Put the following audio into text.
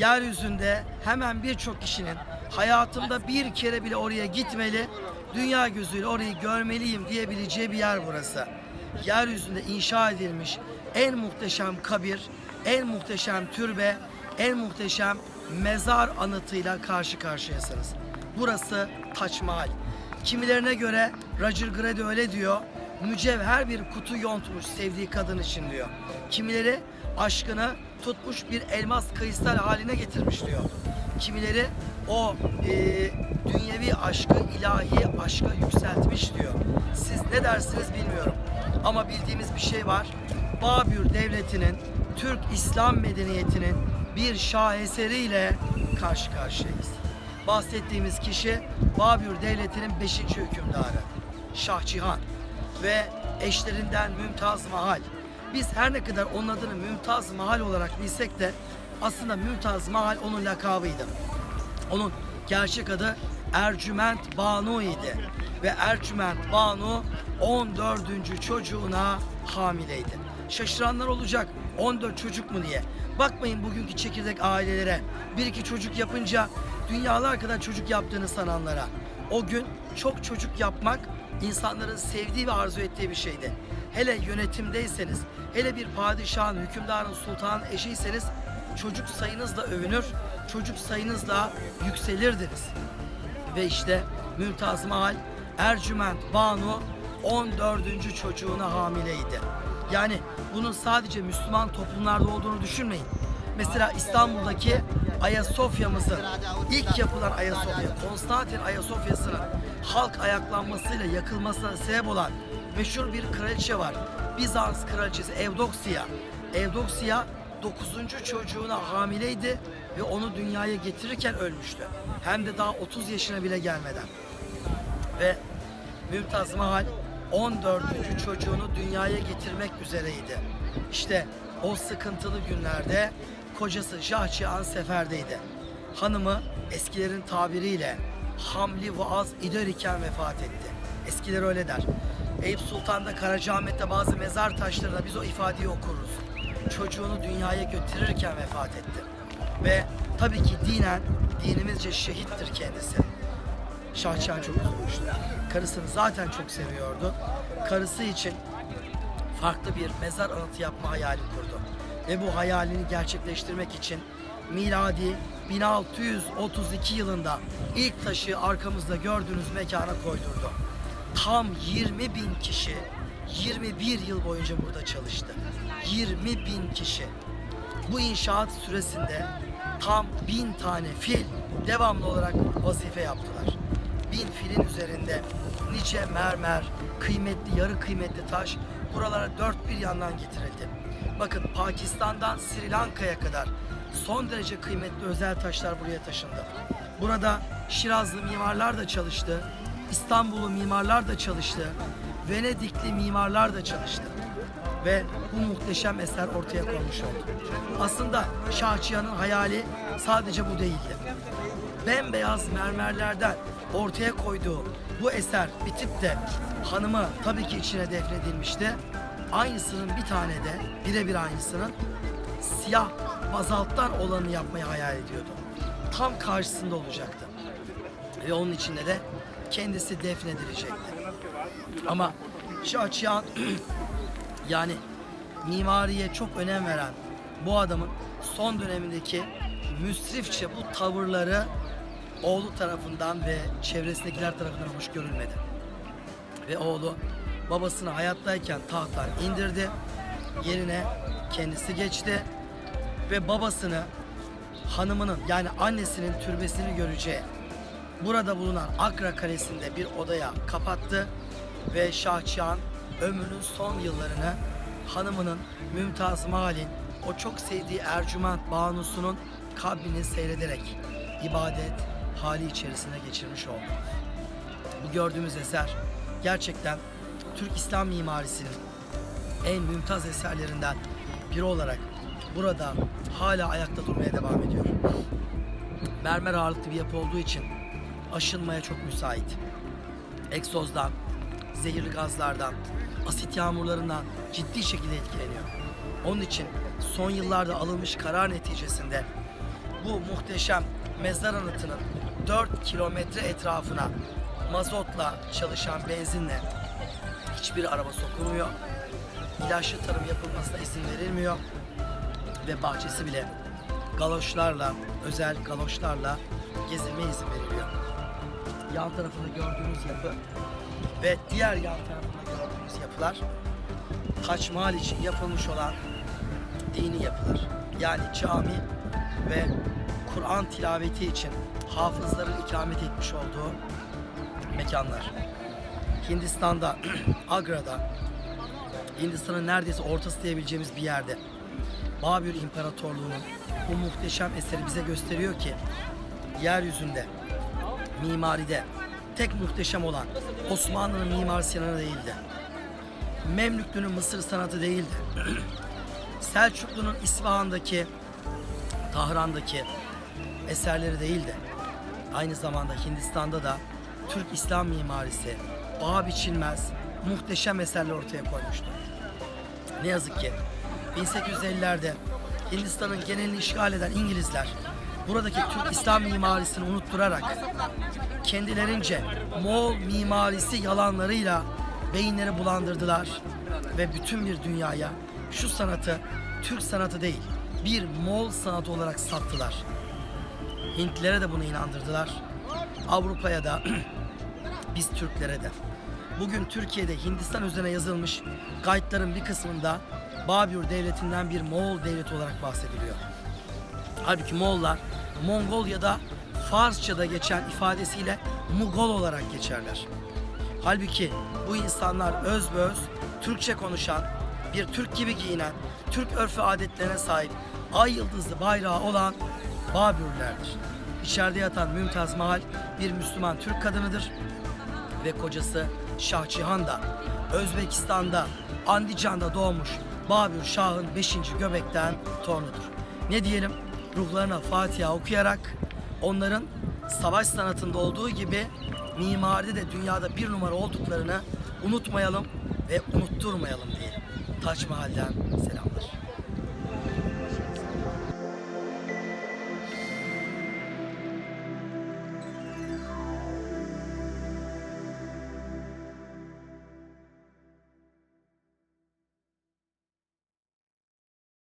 yeryüzünde hemen birçok kişinin hayatımda bir kere bile oraya gitmeli, dünya gözüyle orayı görmeliyim diyebileceği bir yer burası. Yeryüzünde inşa edilmiş en muhteşem kabir, en muhteşem türbe, en muhteşem mezar anıtıyla karşı karşıyasınız. Burası Taç Mahal. Kimilerine göre Roger Grady öyle diyor, mücevher bir kutu yontmuş sevdiği kadın için diyor. Kimileri aşkını tutmuş bir elmas kristal haline getirmiş diyor. Kimileri o dünyevi aşkı ilahi aşka yükseltmiş diyor. Siz ne dersiniz bilmiyorum. Ama bildiğimiz bir şey var. Babür Devleti'nin, Türk İslam medeniyetinin bir şaheseriyle karşı karşıyayız. Bahsettiğimiz kişi Babür Devleti'nin 5. hükümdarı Şah Cihan ve eşlerinden Mümtaz Mahal. Biz her ne kadar onun adını Mümtaz Mahal olarak bilsek de aslında Mümtaz Mahal onun lakabıydı. Onun gerçek adı Ercüment Banu idi ve Ercüment Banu 14. çocuğuna hamileydi. Şaşıranlar olacak, 14 çocuk mu diye. Bakmayın bugünkü çekirdek ailelere, bir iki çocuk yapınca dünyalar kadar çocuk yaptığını sananlara. O gün çok çocuk yapmak insanların sevdiği ve arzu ettiği bir şeydi. Hele yönetimdeyseniz, hele bir padişahın, hükümdarın, sultanın eşiyseniz çocuk sayınızla övünür, çocuk sayınızla yükselirdiniz. Ve işte Mümtaz Mahal, Ercüment Banu 14. çocuğuna hamileydi. Yani bunun sadece Müslüman toplumlarda olduğunu düşünmeyin. Mesela İstanbul'daki Ayasofya'mızın ilk yapılan Ayasofya, Konstantin Ayasofya'sının halk ayaklanmasıyla yakılmasına sebep olan meşhur bir kraliçe var. Bizans kraliçesi Evdoksiya. Evdoksiya 9. çocuğuna hamileydi ve onu dünyaya getirirken ölmüştü. Hem de daha 30 yaşına bile gelmeden. Ve Mümtaz Mahal 14. çocuğunu dünyaya getirmek üzereydi. İşte o sıkıntılı günlerde kocası Şah Cihan seferdeydi. Hanımı eskilerin tabiriyle hamli vaaz ider iken vefat etti. Eskiler öyle der. Eyüp Sultan'da Karacaahmet'te bazı mezar taşlarına biz o ifadeyi okuruz. Çocuğunu dünyaya götürürken vefat etti. Ve tabii ki dinen, dinimizce şehittir kendisi. Şah Cihan çok üzülmüştü. Karısını zaten çok seviyordu. Karısı için farklı bir mezar anıtı yapma hayali kurdu. Ve bu hayalini gerçekleştirmek için miladi 1632 yılında ilk taşı arkamızda gördüğünüz mekana koydurdu. Tam 20 bin kişi 21 yıl boyunca burada çalıştı. 20 bin kişi. Bu inşaat süresinde tam 1000 tane fil devamlı olarak vazife yaptılar. 1000 filin üzerinde nice mermer, kıymetli, yarı kıymetli taş buralara dört bir yandan getirildi. Bakın Pakistan'dan Sri Lanka'ya kadar son derece kıymetli özel taşlar buraya taşındı. Burada Şirazlı mimarlar da çalıştı, İstanbullu mimarlar da çalıştı, Venedikli mimarlar da çalıştı. Ve bu muhteşem eser ortaya konmuş oldu. Aslında Şah Cihan'ın hayali sadece bu değildi. Bembeyaz mermerlerden ortaya koyduğu bu eser bitip de hanımı tabii ki içine defnedilmişti. Aynısının bir tane de birebir aynısının siyah bazalttan olanı yapmayı hayal ediyordu. Tam karşısında olacaktı. Ve onun içinde de kendisi defnedilecekti. Ama Şah Cihan yani mimariye çok önem veren bu adamın son dönemindeki müsrifçe bu tavırları oğlu tarafından ve çevresindekiler tarafından hoş görülmedi. Ve oğlu babasını hayattayken tahttan indirdi. Yerine kendisi geçti. Ve babasını hanımının yani annesinin türbesini göreceği burada bulunan Akra Kalesi'nde bir odaya kapattı. Ve Şah Cihan ömrünün son yıllarını hanımının Mümtaz Mahal'in o çok sevdiği Ercüment Banusu'nun kabrini seyrederek ibadet hali içerisine geçirmiş oldu. Bu gördüğümüz eser gerçekten Türk İslam mimarisinin en mümtaz eserlerinden biri olarak burada hala ayakta durmaya devam ediyor. Mermer ağırlıklı bir yapı olduğu için aşınmaya çok müsait. Egzozdan, zehirli gazlardan, asit yağmurlarından ciddi şekilde etkileniyor. Onun için son yıllarda alınmış karar neticesinde bu muhteşem mezar anıtının 4 kilometre etrafına mazotla çalışan benzinle hiçbir araba sokulmuyor. İlaçlı tarım yapılmasına izin verilmiyor. Ve bahçesi bile galoşlarla, özel galoşlarla gezilmeye izin veriliyor. Yan tarafında gördüğünüz yapı ve diğer yan tarafında gördüğünüz yapılar Taç Mahal için yapılmış olan dini yapılar. Yani cami ve Kur'an tilaveti için hafızların ikamet etmiş olduğu mekanlar. Hindistan'da, Agra'da, Hindistan'ın neredeyse ortası diyebileceğimiz bir yerde Babür İmparatorluğu'nun bu muhteşem eseri bize gösteriyor ki yeryüzünde, mimaride tek muhteşem olan Osmanlı'nın Mimar Sinan'ı değildi. Memlüklü'nün Mısır sanatı değildi. Selçuklu'nun İsfahan'daki, Tahran'daki eserleri değildi. Aynı zamanda Hindistan'da da Türk İslam mimarisi paha biçilmez muhteşem eserler ortaya koymuştu. Ne yazık ki 1850'lerde Hindistan'ın genelini işgal eden İngilizler buradaki Türk İslam mimarisini unutturarak kendilerince Moğol mimarisi yalanlarıyla beyinleri bulandırdılar ve bütün bir dünyaya şu sanatı Türk sanatı değil bir Moğol sanatı olarak sattılar. Hintlilere de bunu inandırdılar. Avrupa'ya da biz Türklere de. Bugün Türkiye'de Hindistan üzerine yazılmış kayıtların bir kısmında Babür Devleti'nden bir Moğol devleti olarak bahsediliyor. Halbuki Moğollar Mongol ya da Farsça'da geçen ifadesiyle Mugol olarak geçerler. Halbuki bu insanlar özbeöz Türkçe konuşan, bir Türk gibi giyinen, Türk örf ve adetlerine sahip ay yıldızlı bayrağı olan Babürlerdir. İçeride yatan Mümtaz Mahal bir Müslüman Türk kadınıdır ve kocası Şah Cihan da Özbekistan'da Andijan'da doğmuş Babür Şah'ın 5. Göbekten torunudur. Ne diyelim? Ruhlarına Fatiha okuyarak onların savaş sanatında olduğu gibi mimaride de dünyada bir numara olduklarını unutmayalım ve unutturmayalım diyelim. Taç Mahal'den selamlar.